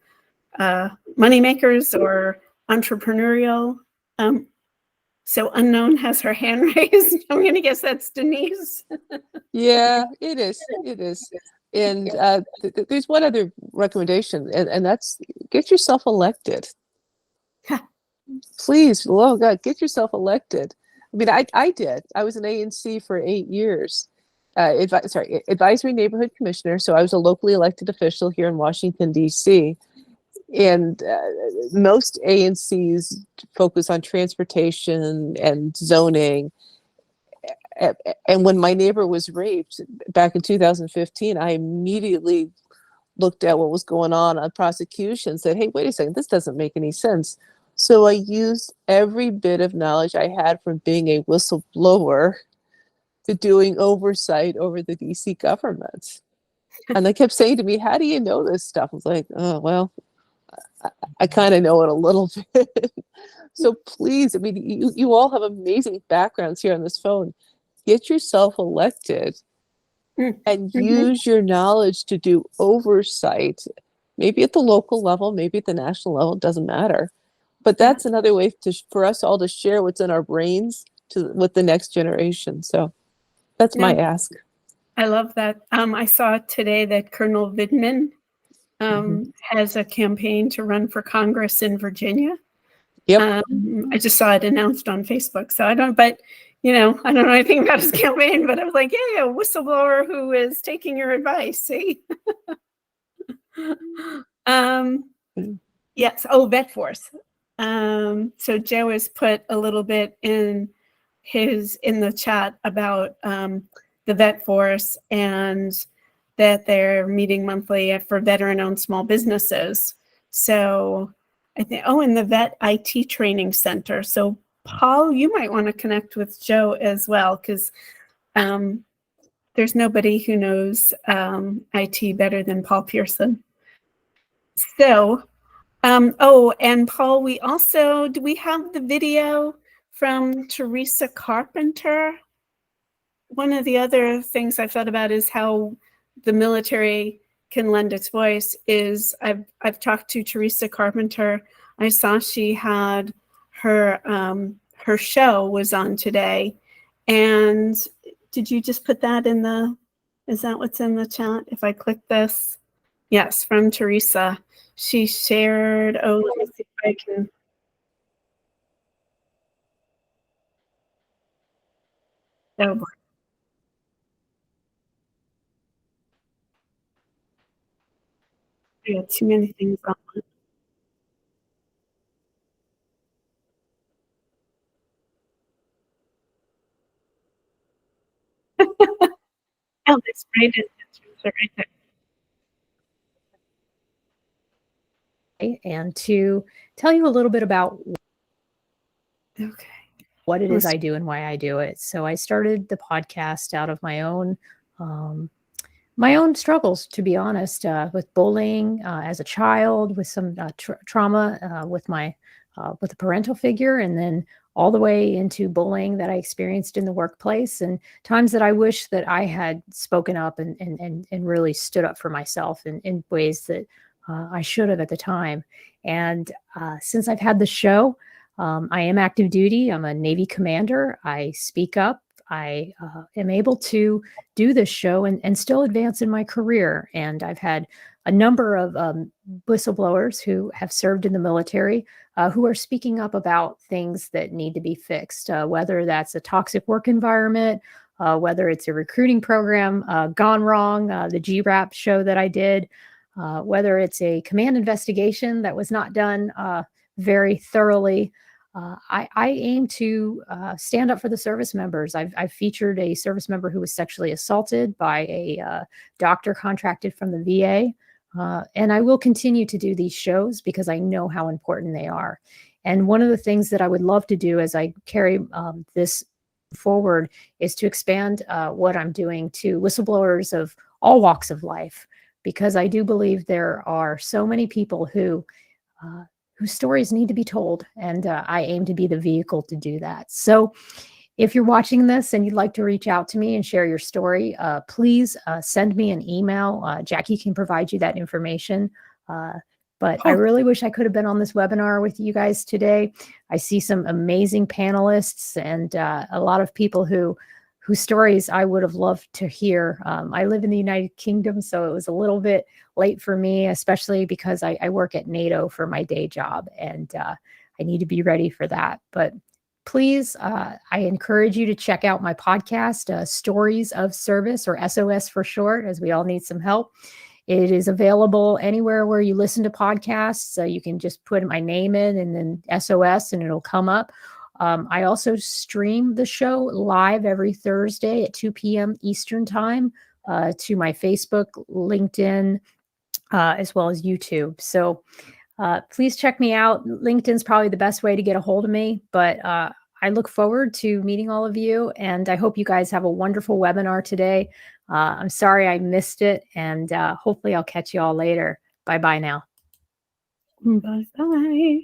money makers or entrepreneurial. So Unknown has her hand raised. I'm going to guess that's Denise. Yeah, it is. It is. And there's one other recommendation, and that's get yourself elected. Please, oh God, get yourself elected. I mean, I did. I was an ANC for 8 years. Advisory Neighborhood Commissioner. So I was a locally elected official here in Washington, D.C. And most ANCs focus on transportation and zoning. And when my neighbor was raped back in 2015, I immediately looked at what was going on Prosecution, said, hey, wait a second, this doesn't make any sense. So I used every bit of knowledge I had from being a whistleblower to doing oversight over the DC government. And they kept saying to me, how do you know this stuff? I was like, oh, well, I kind of know it a little bit. So please, I mean, you all have amazing backgrounds here on this phone. Get yourself elected and use your knowledge to do oversight, maybe at the local level, maybe at the national level, it doesn't matter. But that's another way for us all to share what's in our brains with the next generation. So that's my ask. I love that. I saw today that Colonel Vidman has a campaign to run for Congress in Virginia. Yep. I just saw it announced on Facebook. So I don't know anything about his campaign, but I was like, yeah, a whistleblower who is taking your advice. See? Yes. Oh, Vet Force. So Joe has put a little bit in the chat about the Vet Force and that they're meeting monthly for veteran-owned small businesses. So I think, and the Vet IT Training Center. So Paul, you might want to connect with Joe as well, because there's nobody who knows IT better than Paul Pearson. So, and Paul, do we have the video from Teresa Carpenter? One of the other things I thought about is how the military can lend its voice. I've talked to Teresa Carpenter. I saw she had her show was on today. And did you just put that is that what's in the chat? If I click this, yes, from Teresa. She shared, let me see if I can. Oh boy. I got too many things on. Oh, that's right. It's right there. And to tell you a little bit about what it is Let's- I do and why I do it. So I started the podcast out of my own struggles, to be honest, with bullying as a child, with some trauma with a parental figure, and then all the way into bullying that I experienced in the workplace, and times that I wish that I had spoken up and really stood up for myself in ways that I should have at the time. And since I've had the show, I am active duty. I'm a Navy commander. I speak up. I am able to do this show and still advance in my career. And I've had a number of whistleblowers who have served in the military who are speaking up about things that need to be fixed, whether that's a toxic work environment, whether it's a recruiting program gone wrong, the GRAP show that I did, whether it's a command investigation that was not done very thoroughly. I aim to stand up for the service members. I've featured a service member who was sexually assaulted by a doctor contracted from the VA. And I will continue to do these shows because I know how important they are. And one of the things that I would love to do as I carry this forward is to expand what I'm doing to whistleblowers of all walks of life, because I do believe there are so many people whose stories need to be told, and I aim to be the vehicle to do that. So if you're watching this and you'd like to reach out to me and share your story, please send me an email. Jackie can provide you that information. But I really wish I could have been on this webinar with you guys today. I see some amazing panelists and a lot of people whose stories I would have loved to hear. I live in the United Kingdom, so it was a little bit late for me, especially because I work at NATO for my day job, and I need to be ready for that. But please, I encourage you to check out my podcast, Stories of Service, or SOS for short, as we all need some help. It is available anywhere where you listen to podcasts. So you can just put my name in and then SOS and it'll come up. I also stream the show live every Thursday at 2 p.m. Eastern time to my Facebook, LinkedIn, as well as YouTube. So please check me out. LinkedIn's probably the best way to get a hold of me, but I look forward to meeting all of you, and I hope you guys have a wonderful webinar today. I'm sorry I missed it, and hopefully I'll catch you all later. Bye-bye now. Bye-bye.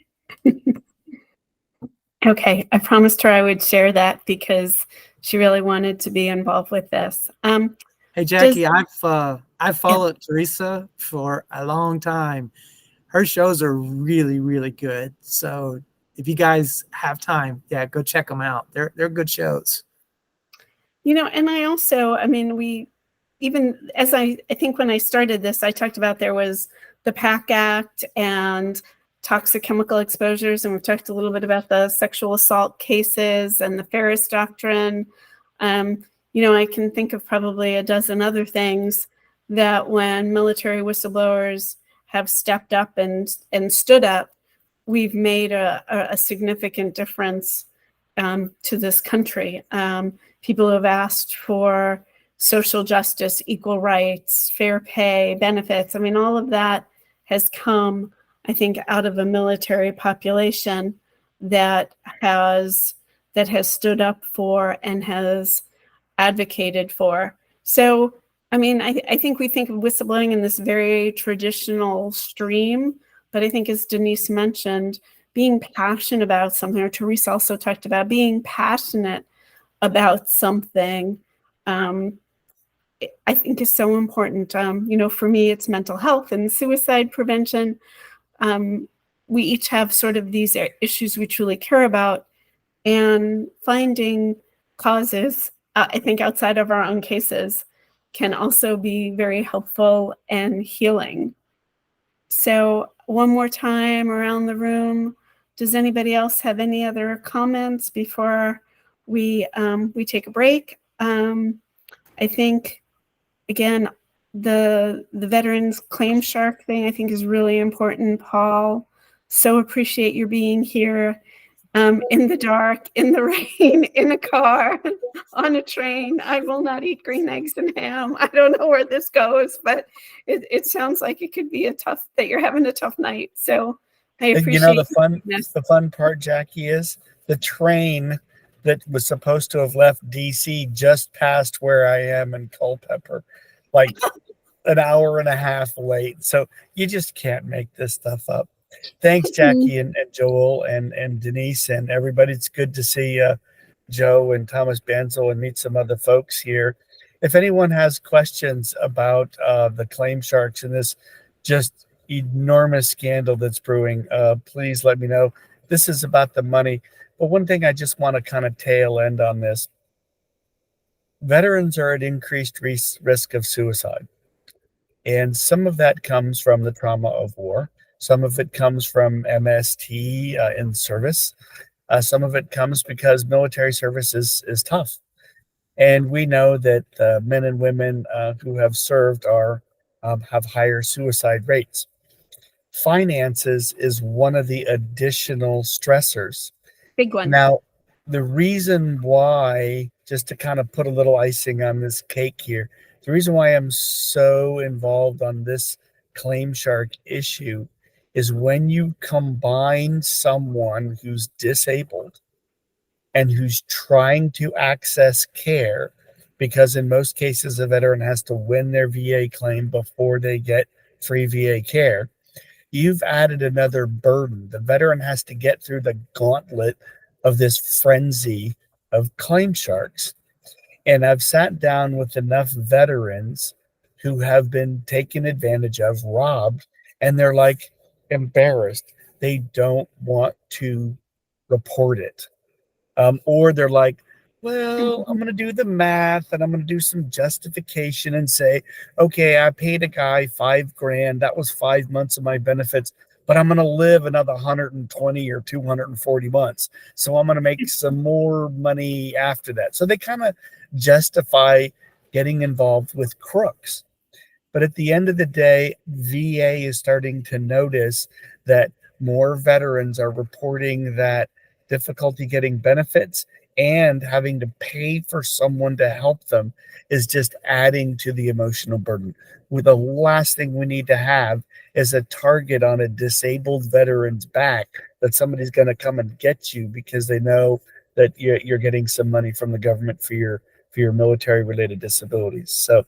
Okay, I promised her I would share that because she really wanted to be involved with this. Hey, Jackie, I've followed Teresa for a long time. Her shows are really, really good. So if you guys have time, yeah, go check them out. They're good shows. And I also, even as I think when I started this, I talked about there was the PAC Act and toxic chemical exposures, and we've talked a little bit about the sexual assault cases and the Feres Doctrine. I can think of probably a dozen other things that when military whistleblowers have stepped up and stood up, we've made a significant difference to this country. People who have asked for social justice, equal rights, fair pay, benefits. All of that has come, I think, out of a military population that has stood up for and has advocated for. So, I think we think of whistleblowing in this very traditional stream, but I think, as Denise mentioned, being passionate about something, or Teresa also talked about being passionate about something, I think is so important. For me, it's mental health and suicide prevention. We each have sort of these issues we truly care about, and finding causes, I think, outside of our own cases can also be very helpful and healing. So one more time around the room, does anybody else have any other comments before we take a break? I think, again, the Veterans Claim Shark thing, I think, is really important. Paul, so appreciate your being here, in the dark, in the rain, in a car, on a train. I will not eat green eggs and ham. I don't know where this goes, but it sounds like it could be that you're having a tough night. So I appreciate the fun part, Jackie, is the train that was supposed to have left DC just passed where I am in Culpeper, like an hour and a half late. So you just can't make this stuff up. Thanks, Jackie and Joel and Denise and everybody. It's good to see Joe and Thomas Benzel and meet some other folks here. If anyone has questions about the claim sharks and this just enormous scandal that's brewing, please let me know. This is about the money. But one thing I just want to kind of tail end on this. Veterans are at increased risk of suicide. And some of that comes from the trauma of war. Some of it comes from MST in service. Some of it comes because military service is tough. And we know that men and women who have served have higher suicide rates. Finances is one of the additional stressors. Big one. Now, the reason why, just to kind of put a little icing on this cake here, the reason why I'm so involved on this claim shark issue is when you combine someone who's disabled and who's trying to access care, because in most cases a veteran has to win their VA claim before they get free VA care, you've added another burden. The veteran has to get through the gauntlet of this frenzy of claim sharks. And I've sat down with enough veterans who have been taken advantage of, robbed, and they're like embarrassed. They don't want to report it. Or they're like, well, I'm going to do the math and I'm going to do some justification and say, okay, I paid a guy $5,000. That was 5 months of my benefits, but I'm going to live another 120 or 240 months. So I'm going to make some more money after that. So they kind of justify getting involved with crooks. But at the end of the day, VA is starting to notice that more veterans are reporting that difficulty getting benefits, and having to pay for someone to help them is just adding to the emotional burden. The last thing we need to have is a target on a disabled veteran's back that somebody's going to come and get you because they know that you're getting some money from the government for your military related disabilities. So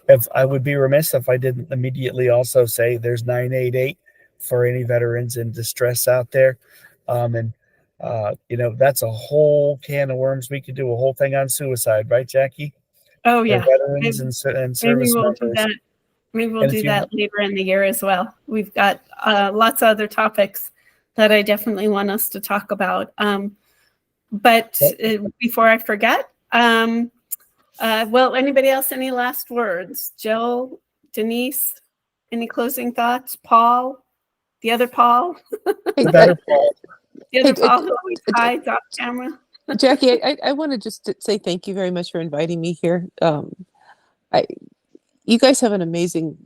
if I would be remiss if I didn't immediately also say there's 988 for any veterans in distress out there. That's a whole can of worms. We could do a whole thing on suicide, right, Jackie? Oh For yeah. veterans Maybe and service we'll members. do that. Maybe we'll And if do you- that later in the year as well. We've got lots of other topics that I definitely want us to talk about. But before I forget, well, anybody else, any last words? Joel, Denise, any closing thoughts? Paul, the other Paul? The better Paul. The other Hey, Paul who always hides off camera? Jackie, I want to just say thank you very much for inviting me here. You guys have an amazing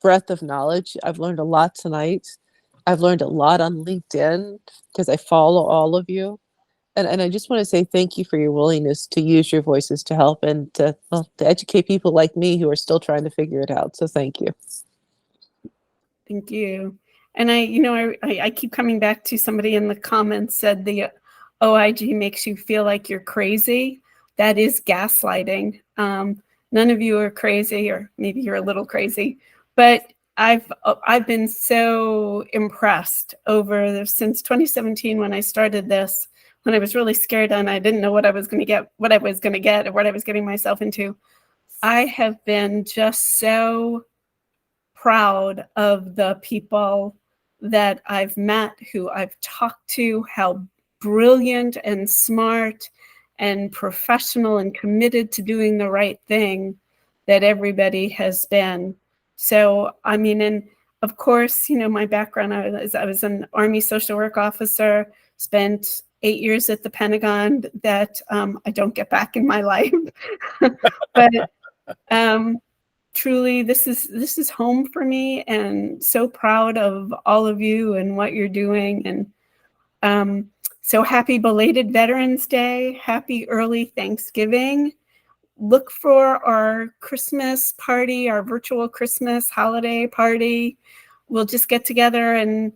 breadth of knowledge. I've learned a lot tonight. I've learned a lot on LinkedIn because I follow all of you. And I just want to say thank you for your willingness to use your voices to help and to educate people like me who are still trying to figure it out. So thank you. Thank you. And I keep coming back to somebody in the comments said the OIG makes you feel like you're crazy. That is gaslighting. None of you are crazy, or maybe you're a little crazy, but I've been so impressed since 2017 when I started this, when I was really scared and I didn't know what I was going to get, or what I was getting myself into. I have been just so proud of the people that I've met, who I've talked to, how brilliant and smart and professional and committed to doing the right thing that everybody has been. So, I mean, and of course, my background, I was an Army social work officer, spent 8 years at the Pentagon that I don't get back in my life. But truly, this is home for me, and so proud of all of you and what you're doing. And so happy belated Veterans Day. Happy early Thanksgiving. Look for our Christmas party, our virtual Christmas holiday party. We'll just get together and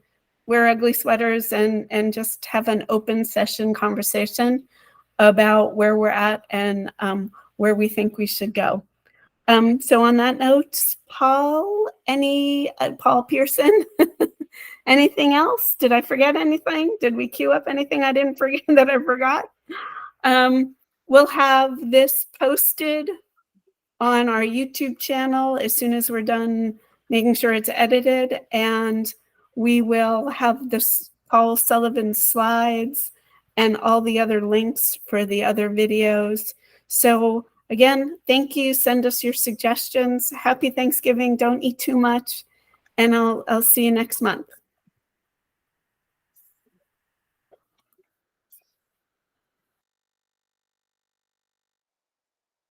wear ugly sweaters and just have an open session conversation about where we're at and where we think we should go. So on that note, Paul Pearson, anything else? Did I forget anything? Did we queue up anything I didn't forget that I forgot? We'll have this posted on our YouTube channel as soon as we're done making sure it's edited, and we will have this Paul Sullivan slides and all the other links for the other videos. So again, thank you. Send us your suggestions. Happy Thanksgiving. Don't eat too much. And I'll see you next month.